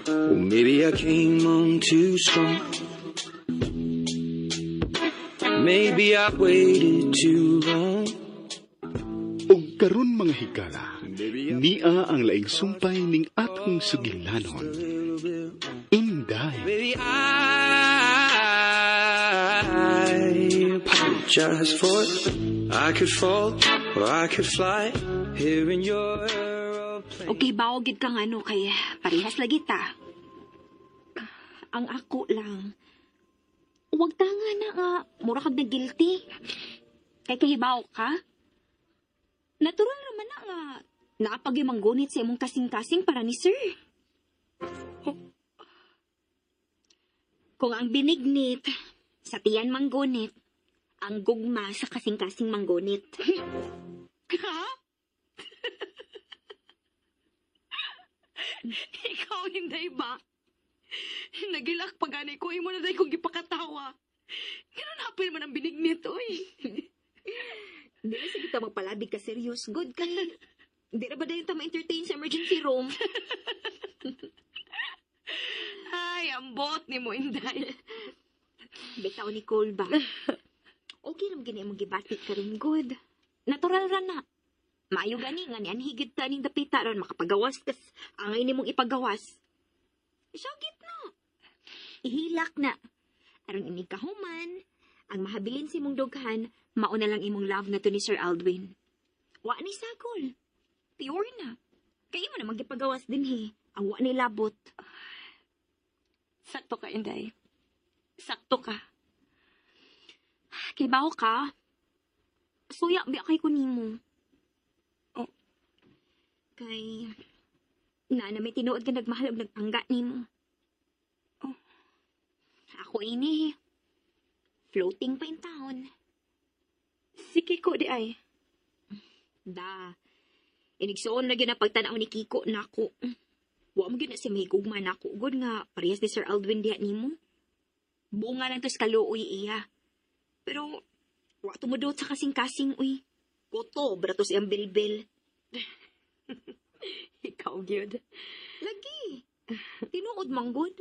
Well, maybe I came on too strong. Maybe I waited too long. Og karon mga higala, niya ang laing sumpay ning atong sugilanon. Inday. Maybe I apologize for it. I could fall or I could fly here in your aeroplane. Okay, bawagid kang ano kay parehas lagi ta. Ang ako lang. Huwag ta nga nga, mura kag na guilty. Kay kahibaw ka? Natural naman na nga, naapag-imanggunit sa imong kasing-kasing para ni sir. Kung ang binignit, sa tiyan manggunit, ang gugma sa kasing-kasing manggunit. Ha? Ikaw hindi ba? Nagilak pa gani ko, imo na dahi kong gipakatawa. Ganun hapil man ang binignit, oy. Di na sige ta magpalabig ka serious. Good ka. Di na ba dahil ta ma-entertain sa emergency room? Ay, ambot ni mo, Inday. Bitaw ni Cole ba? Okay naman gani mong gibatik ka rin. Good. Natural ra na. Maayo gani nga ni anhigid ta ning dapita ron makapagawas kas angay nimong ipagawas. Syagit na. Ihilak na. Aron inig kahuman, ang mahabilin si mong dughan, mauna lang imong love na to ni Sir Aldwin. Wa ni sagol. Pure na. Kaya mo na magipagawas din he. Ang wa ni labot. Sakto ka, Inday. Sakto ka. Kay bao ka? Suya biya kay kunimo. Oh. Kay na may tinuod ka nagmahal og nagpangga nimo. Oh. Ako ini. Floating pa in town. Si Kiko di ay. Da. Inigsoon na gyud ang pagtanaw ni Kiko nako. Wa mo gyud na si mahigugma nako gud nga parehas ni Sir Aldwin diha nimo. Bunga lang to sa kaluoy iya. Pero wa tumudot sa kasing-kasing uy. Koto brato siyang bilbil. Ikaw, gyud. Lagi. Tinuod manggod.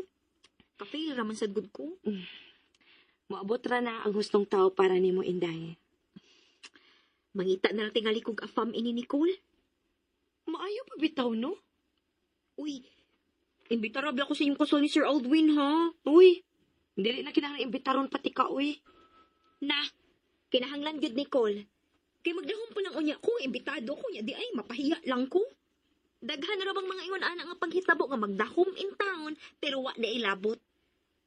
Kafail raman sad gud ko. Maabot ra na ang hustong tao para nimo, Inday. Mangita na lang tingali kog afam ini Nicole. Maayo pa bitaw, no? Uy, imbitara ba ako sa inyong kasal ni Sir Aldwin, ha? Uy, dili na kinahanglan imbitaron pati ka, uy. Na, kinahanglan gud Nicole. Kay magdahom pa lang unya ko, imbitado ko niya, di ay mapahiya lang ko. Daghan na rabang mga ingon ana nga paghitabo nga magdahom in town, pero wa na ilabot.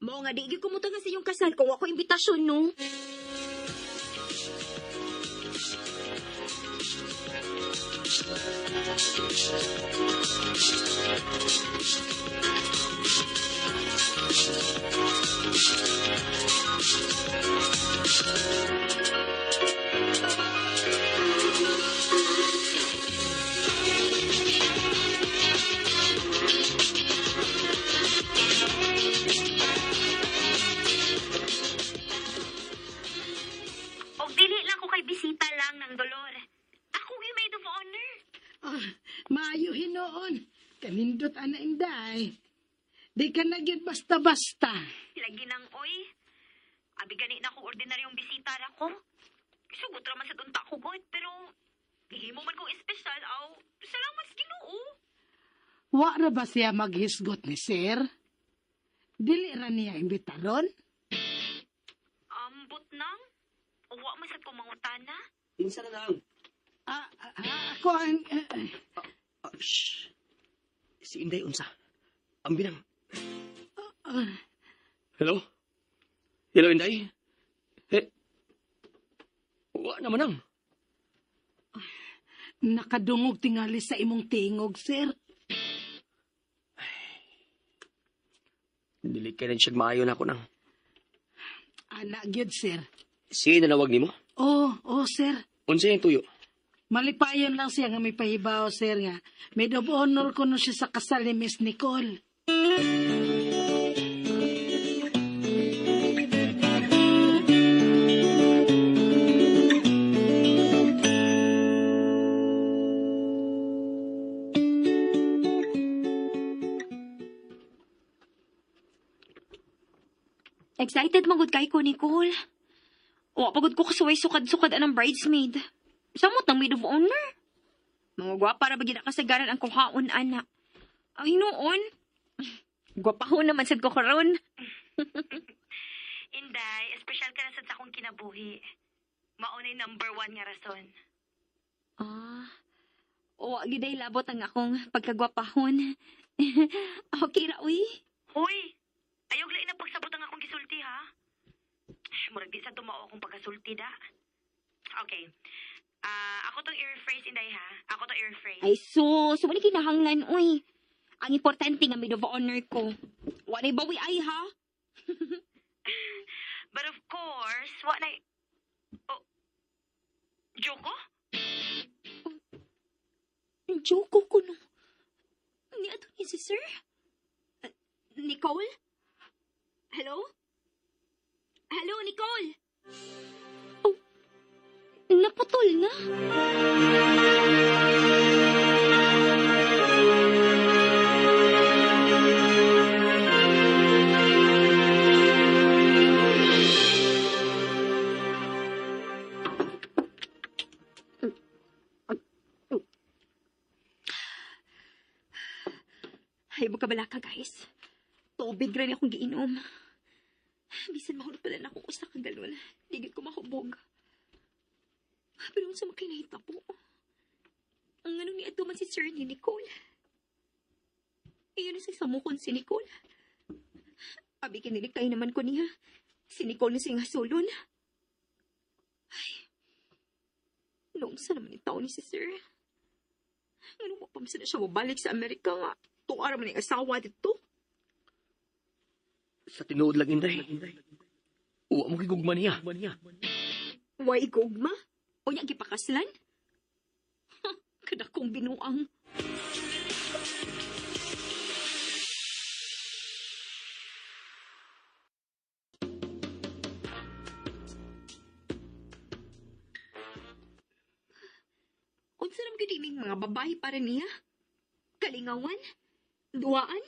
Mao nga di gyud ko muta nga sa inyong kasal kung wa ko imbitasyon, no? Og dili lang ko kay bisita lang ng Dolor. Ako yung maid of honor. Maayo hinoon. Kanindot ana Inday. Di ka na gyud basta-basta. Lagi nang oy. Abi gani na ko ordinaryong bisita ra ko. Sugot ra man sa tunta ko god, pero gihimo man kong espesyal aw. Salamat sa Ginoo. Wa ra ba siya maghisgot ni Sir? Dili ra niya imbitaron? Ambot nang. Wa man sad ko mangutana. Insa na lang. Ako ang... Shh. Si Inday unsa. Ang binang. Hello? Hello, Inday? Wa naman ang. Nakadungog tingali sa imong tingog, Sir. Dili ka rin siya maayo na ako nang. Ana gyud, Sir. Si nanawag ni mo? Oh, Sir. Unsa yung tuyo? Malipayon lang siya nga may pahibaw, Sir, nga. Maid of honor ko no siya sa kasal ni Miss Nicole. Excited magud kay ko, Nicole. Wa pagod ko kasuway sukad-sukad anang bridesmaid. Samot ng maid of honor. Mga gwapa ra bagid kasagaran ang kuhaon ana. Ay noon. Gwapahon naman sad ko karon. Inday, espesyal ka na sad sa akong kinabuhi. Maunay number 1 nga rason. Wa giday labot ang akong pagkagwapahon. Okay ra uy. Hoy, ayog lain na pagsabot ang akong gisulti ha. Murag di sa tumao akong pagkasulti da. Okay. Ako tong i-rephrase, Inday ha. Ako tong i-rephrase. Ay sus, wala kinahanglan uy. Ang importante nga maid of honor ko. Wala bawi ay ha. But of course, what na... Oh, Joko? Joko ko no. Ni ato ni si sir? Nicole? Hello? Hello, Nicole? Oh, naputol na. Ay, bukabala ka, guys. Tubig rin akong giinom. Bisan mahulog pala na akong usa ka galon. Digit ko mahubog. Pero unsa man kay nahita po. Ang anong ni ato man si Sir ni Nicole. Iyon na sa samukon si Nicole. Abi kinilikay naman ko niya. Si Nicole na siya nga sulon. Ay. Noong sa naman itaw ni si Sir. Ano mo pa na siya mabalik sa Amerika nga. Tuara man yung asawa dito. Sa tinuod lang, Inday. Uwa mo kigugma niya. Way gugma? O niya gipakaslan? Kada kong binuang. Unsa naman gining mga babae para niya? Kalingawan? Duwaan?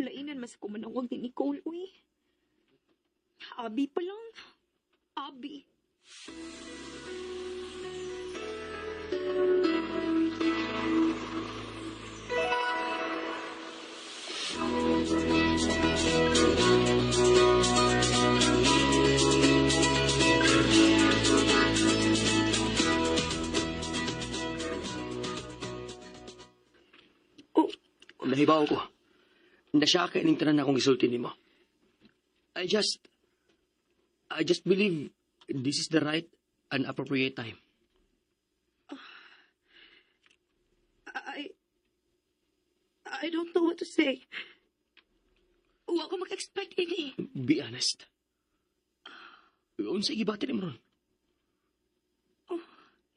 Lainan mas kumanawag ni Nicole, uy. Abi pa lang. Abi. Nahibaw ko. Nasya ka ining tanan akong isulti nimo. I just believe this is the right and appropriate time. I don't know what to say. Huwag ko mag-expect ini. Be honest. Unsa gibati ni mo ron?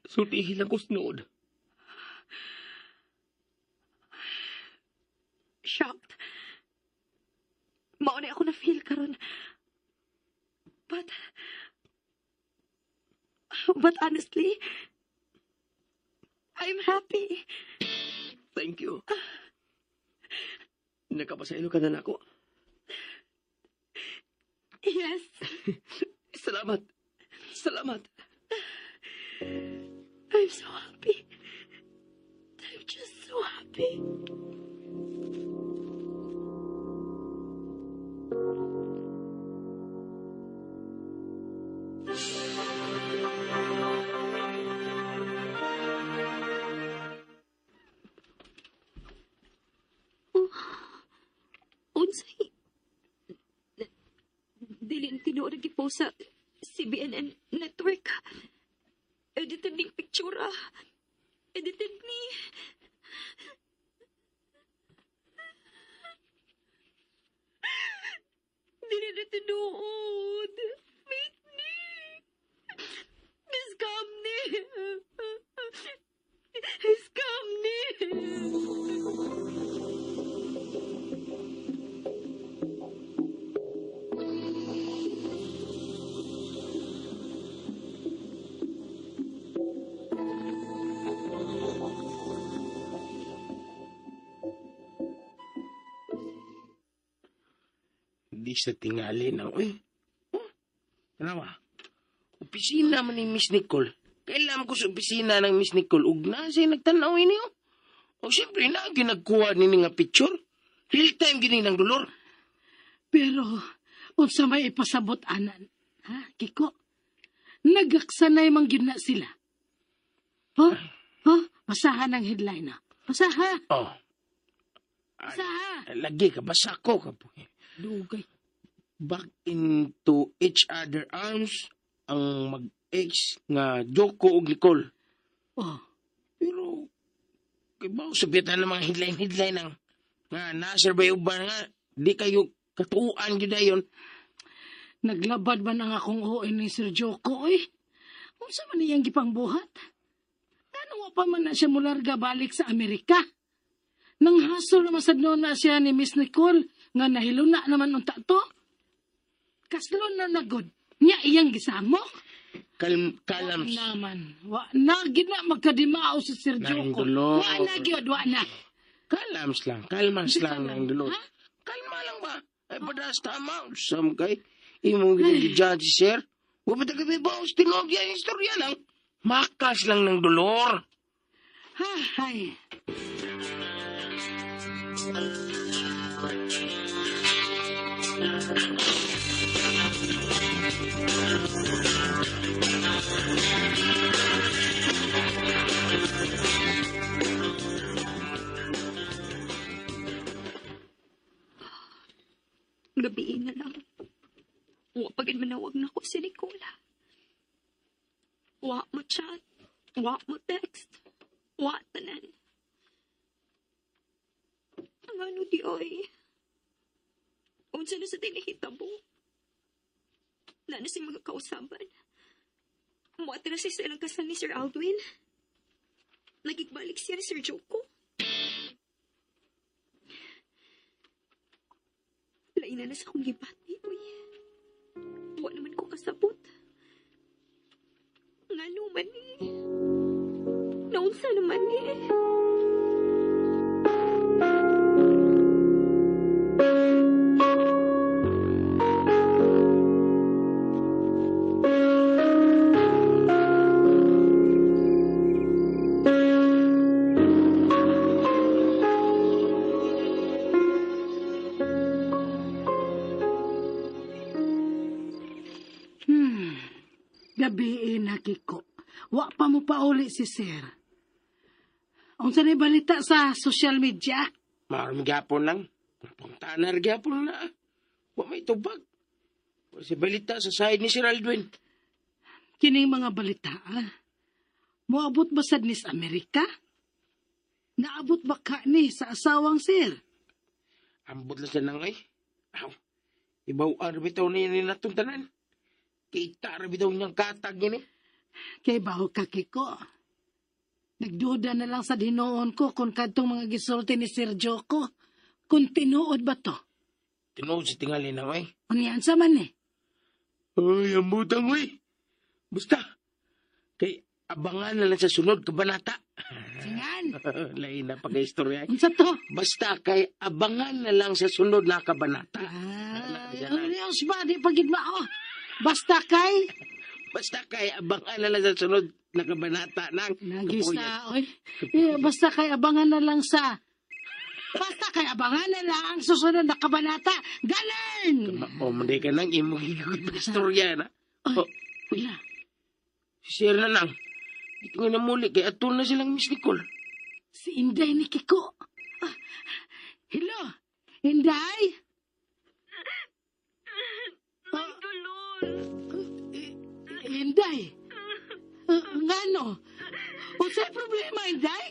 Sultihin lang ko sinood. Shocked. Maunay ako na-feel karon. But honestly, I'm happy. Thank you. Nakapasaylo ka na nako. Yes. Salamat. Salamat. I'm so happy. I'm just so happy. Unsay? Dili tinuod gipost sa CBNN network. Edited ning picture. Edited ni. Dili na tinuod. Make ni. Scam ni. Scam ni. Di sa tingali na, uy. Oh, ano ba? Opisina man ni Miss Nicole. Kailangan ko sa opisina ng Miss Nicole. Ug na siya nagtanaw niyo. O siyempre na, ginagkuha ni nga picture. Real time gini ng dolor. Pero, unsa may ipasabot anan? Ha, Kiko? Nagaksanay man gyud na sila. Ha? Ha? Basahan ang headline na. Basaha. Oh. Basaha. Lagi ka, basa ko ka po. Dugay. Back into each other arms ang mag-ex nga Joko ug Nicole. Oh. Pero, kay ba, sabitan ng mga headline ng nga na-survey uban nga, di kayo katuan yun na yun. Naglabad man ang akong ON ni Sir Joko, eh. Unsa man niyang gipangbuhat? Ano nga pa man na siya mularga balik sa Amerika? Nang hasol naman sa na siya ni Miss Nicole, nga nahiluna naman unta to. Kaslon na nagod, niya iyang gisamo. Kalams. Naman, wa na gina magkadimao si Sir Joko. Nangdulo. Wa na gyud, wa na. Kalams lang. Kalmas Bisa lang lang. ng dulot. Ha? Kalma lang ba? Ay, padas tama. Usam kay. Imong ginagidyan si sir. Huwag ba tagabi ba? Tinog yan. Istorya lang. Makas lang ng dolor. Ha, hay. Gabiin na lang. Wa pagin manawag na ko si Nicola. Wa mo chat. Wa mo text. Wa tanan. Ang ano di oy. Unsa na sa tinihitabo. Lalo si mga kausaban. Muatira si silang kasal ni Sir Aldwin. Nagigbalik siya ni Sir Joko. Laina na sa akong gibati, uy. Wa naman ko kasabot. Nga naman eh. Naunsa naman eh. Gabiin na, Kiko. Wa pa mo pauli si Sir. Unsa na balita sa social media? Maram gyapon lang. Puntanar gyapon na. Wa may tubag. Si balita sa side ni Sir Aldwin. Kining mga balita, moabot ba sad ni sa Amerika? Naabot ba ka ni sa asawang Sir? Ambot lang siya nang ay. Aw. Ibaw bitaw na yan natong tanan. Kita bitaw niyang katag yun eh. Kay baho ka, Kiko. Nagduda na lang sa dinoon ko kung kadtong mga gisulti ni Sir Joko. Kung tinuod ba to? Tinuod si tingali na ay. Unyan sa man eh. Ay, ambutang uy. Basta. Kay abangan na lang sa sunod kabanata. Singan. Lain na pag-istorya. Unsa to? Basta kay abangan na lang sa sunod na kabanata. Diyos ba? Di pagid mao. Basta kay... Basta kay abangan na lang sa sunod na kabanata ng Nagisa, oy. Basta kay abangan na lang sa... Basta kay abangan na lang ang susunod na kabanata. Ganon! O, hindi ka nang imong higugit na istorya na. Ay, wala. Share na lang. Dito nga na muli kay atul na silang Miss Nicole. Si Inday ni Kiko. Hello? Inday? Inday? Ngano? Unsay problema, Inday?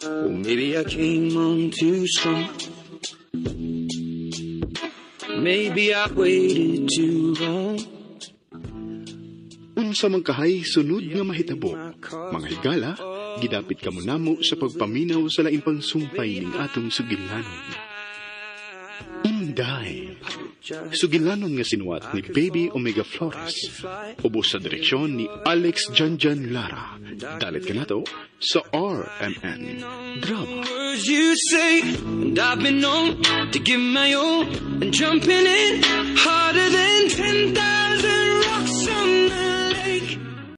Well, maybe I came on too strong. Maybe I waited too long. Unsa man kahay sunod nga mahitabo, mga higala, gidapit kamo namo sa pagpaminaw sa laing pangsumpay ning atong sugilanon. Inday. Sugilanon nga sinuwat ni Baby Omega Flores. Ubos sa direksyon ni Alex Janjan Lara. Dalit ka na to sa RMN Drama. Words you say, and I've been known to give my all and jumping in harder than 10,000.